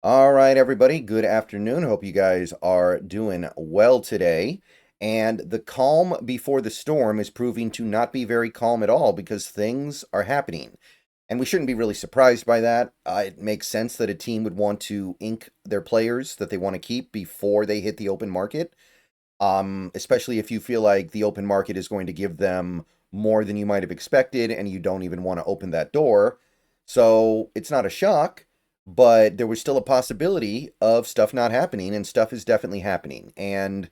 All right, everybody. Good afternoon. Hope you guys are doing well today. And the calm before the storm is proving to not be very calm at all because things are happening. And we shouldn't be really surprised by that. It makes sense that a team would want to ink their players that they want to keep before they hit the open market, especially if you feel like the open market is going to give them more than you might have expected and you don't even want to open that door. So it's not a shock, but there was still a possibility of stuff not happening, and stuff is definitely happening. And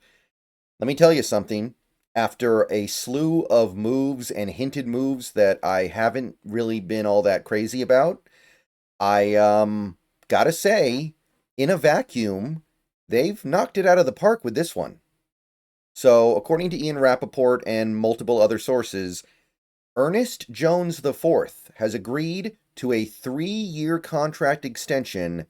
let me tell you something. After a slew of moves and hinted moves that I haven't really been all that crazy about, I gotta say, in a vacuum, they've knocked it out of the park with this one. So, according to Ian Rappaport and multiple other sources, Ernest Jones IV has agreed to a 3-year contract extension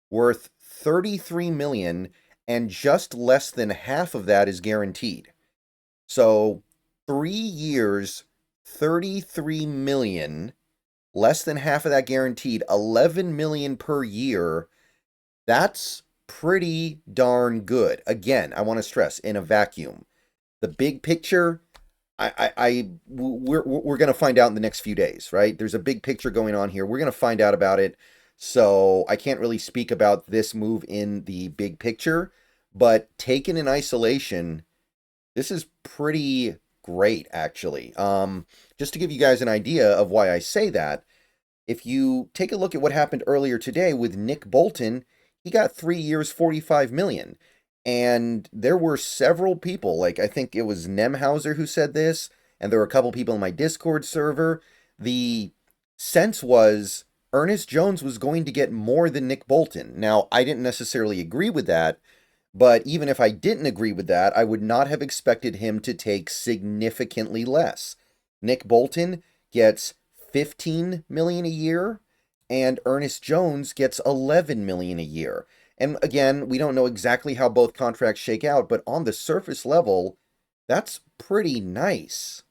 worth 33 million, and just less than half of that is guaranteed. So, 3 years, 33 million, less than half of that guaranteed, 11 million per year. That's pretty darn good. Again, I want to stress, in a vacuum. The big picture, we're going to find out in the next few days, right? There's a big picture going on here. We're going to find out about it. So I can't really speak about this move in the big picture, but taken in isolation, this is pretty great, actually. Just to give you guys an idea of why I say that, if you take a look at what happened earlier today with Nick Bolton, he got 3 years, 45 million. And there were several people, like I think it was Nemhauser who said this, and there were a couple people in my Discord server. The sense was Ernest Jones was going to get more than Nick Bolton. Now, I didn't necessarily agree with that, but even if I didn't agree with that, I would not have expected him to take significantly less. Nick Bolton gets 15 million a year, and Ernest Jones gets 11 million a year. And again, we don't know exactly how both contracts shake out, but on the surface level, that's pretty nice.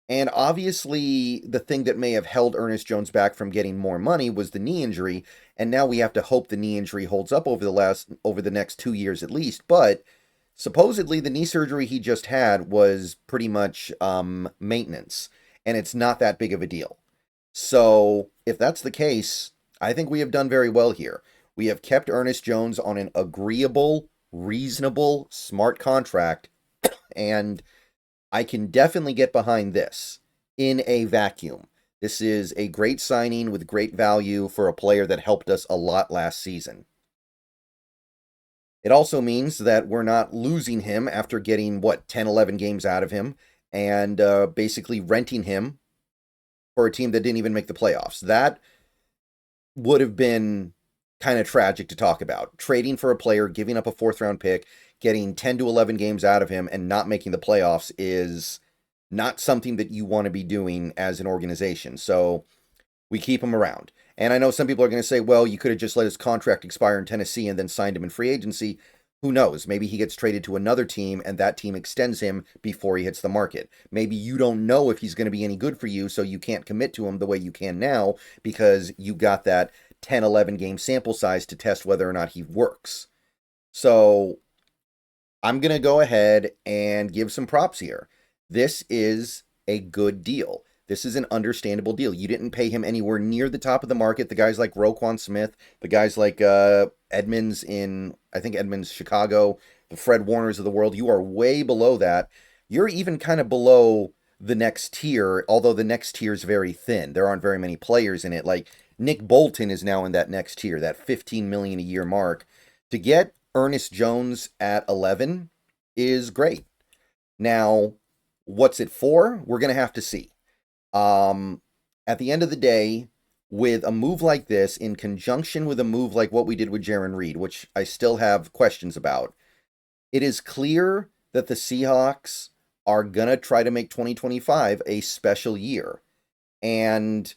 And obviously, the thing that may have held Ernest Jones back from getting more money was the knee injury, and now we have to hope the knee injury holds up over the next 2 years at least. But supposedly, the knee surgery he just had was pretty much maintenance, and it's not that big of a deal. So, if that's the case, I think we have done very well here. We have kept Ernest Jones on an agreeable, reasonable, smart contract, and I can definitely get behind this in a vacuum. This is a great signing with great value for a player that helped us a lot last season. It also means that we're not losing him after getting, 10, 11 games out of him and basically renting him for a team that didn't even make the playoffs. That would have been kind of tragic to talk about. Trading for a player, giving up a 4th round pick, getting 10 to 11 games out of him, and not making the playoffs is not something that you want to be doing as an organization. So we keep him around. And I know some people are going to say, well, you could have just let his contract expire in Tennessee and then signed him in free agency. Who knows? Maybe he gets traded to another team and that team extends him before he hits the market. Maybe you don't know if he's going to be any good for you, so you can't commit to him the way you can now because you got that 10, 11 game sample size to test whether or not he works. So I'm going to go ahead and give some props here. This is a good deal. This is an understandable deal. You didn't pay him anywhere near the top of the market. The guys like Roquan Smith, the guys like Edmonds I think Edmonds, Chicago, the Fred Warners of the world, you are way below that. You're even kind of below the next tier, although the next tier is very thin. There aren't very many players in it. Like Nick Bolton is now in that next tier, that 15 million a year mark. To get Ernest Jones at 11 is great. Now, what's it for? We're going to have to see. At the end of the day, with a move like this, in conjunction with a move like what we did with Jaron Reed, which I still have questions about, it is clear that the Seahawks are going to try to make 2025 a special year. And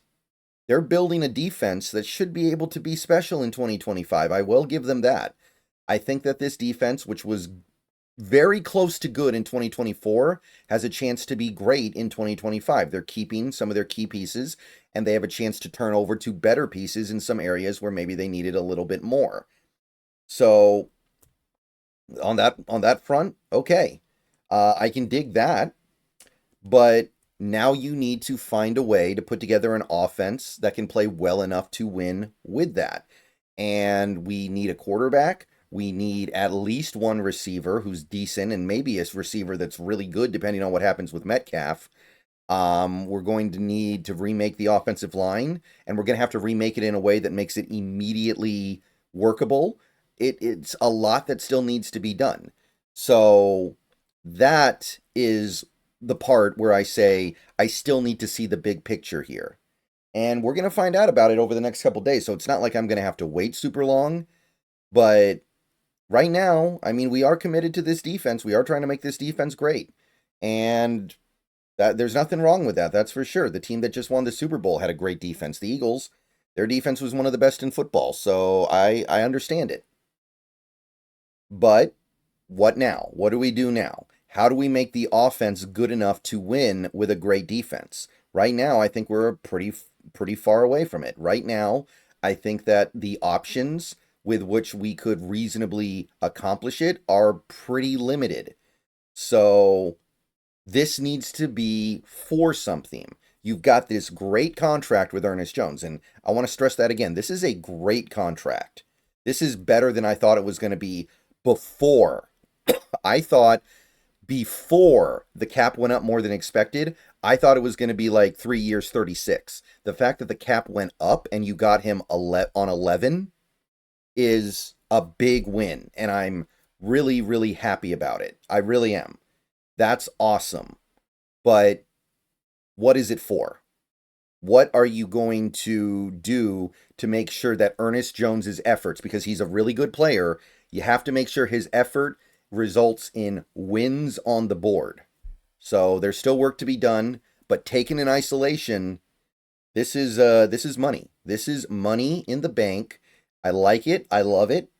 they're building a defense that should be able to be special in 2025. I will give them that. I think that this defense, which was very close to good in 2024 has a chance to be great in 2025. They're keeping some of their key pieces, and they have a chance to turn over to better pieces in some areas where maybe they needed a little bit more. So on that front, okay, I can dig that, but now you need to find a way to put together an offense that can play well enough to win with that. And we need a quarterback. We need at least one receiver who's decent and maybe a receiver that's really good, depending on what happens with Metcalf. We're going to need to remake the offensive line, and we're going to have to remake it in a way that makes it immediately workable. It's a lot that still needs to be done. So that is the part where I say I still need to see the big picture here. And we're going to find out about it over the next couple days. So it's not like I'm going to have to wait super long. But right now, I mean, we are committed to this defense. We are trying to make this defense great. And there's nothing wrong with that. That's for sure. The team that just won the Super Bowl had a great defense. The Eagles, their defense was one of the best in football. So I understand it. But what now? What do we do now? How do we make the offense good enough to win with a great defense? Right now, I think we're pretty far away from it. Right now, I think that the options with which we could reasonably accomplish it are pretty limited. So this needs to be for something. You've got this great contract with Ernest Jones, and I want to stress that again. This is a great contract. This is better than I thought it was going to be before. I thought before the cap went up more than expected, I thought it was going to be like 3 years, 36. The fact that the cap went up and you got him on 11 is a big win, and I'm really, really happy about it. I really am. That's awesome. But what is it for? What are you going to do to make sure that Ernest Jones's efforts, because he's a really good player, you have to make sure his effort results in wins on the board. So there's still work to be done, but taken in isolation, this is money. This is money in the bank. I like it. I love it.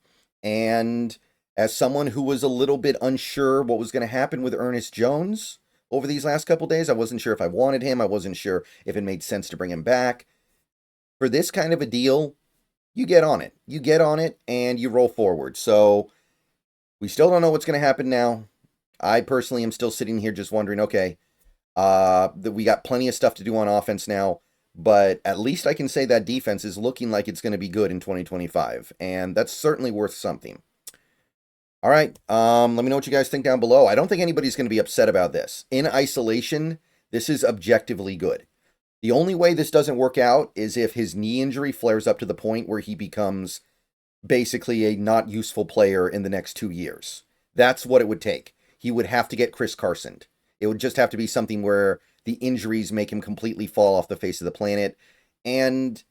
And as someone who was a little bit unsure what was going to happen with Ernest Jones over these last couple days, I wasn't sure if I wanted him. I wasn't sure if it made sense to bring him back. For this kind of a deal, you get on it. You get on it and you roll forward. So we still don't know what's going to happen now. I personally am still sitting here just wondering, okay, that we got plenty of stuff to do on offense now, but at least I can say that defense is looking like it's going to be good in 2025, and that's certainly worth something. All right, let me know what you guys think down below. I don't think anybody's going to be upset about this. In isolation, this is objectively good. The only way this doesn't work out is if his knee injury flares up to the point where he becomes basically a not useful player in the next 2 years. That's what it would take. He would have to get Chris Carsoned. It would just have to be something where the injuries make him completely fall off the face of the planet. And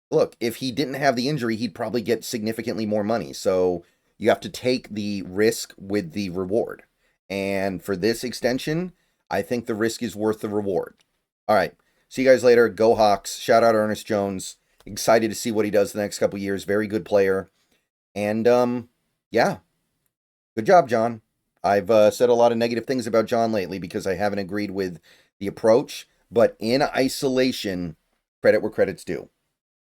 look, if he didn't have the injury, he'd probably get significantly more money. So you have to take the risk with the reward. And for this extension, I think the risk is worth the reward. All right. See you guys later. Go Hawks. Shout out Ernest Jones. Excited to see what he does the next couple years. Very good player. And, yeah. Good job, John. I've said a lot of negative things about John lately because I haven't agreed with the approach. But in isolation, credit where credit's due.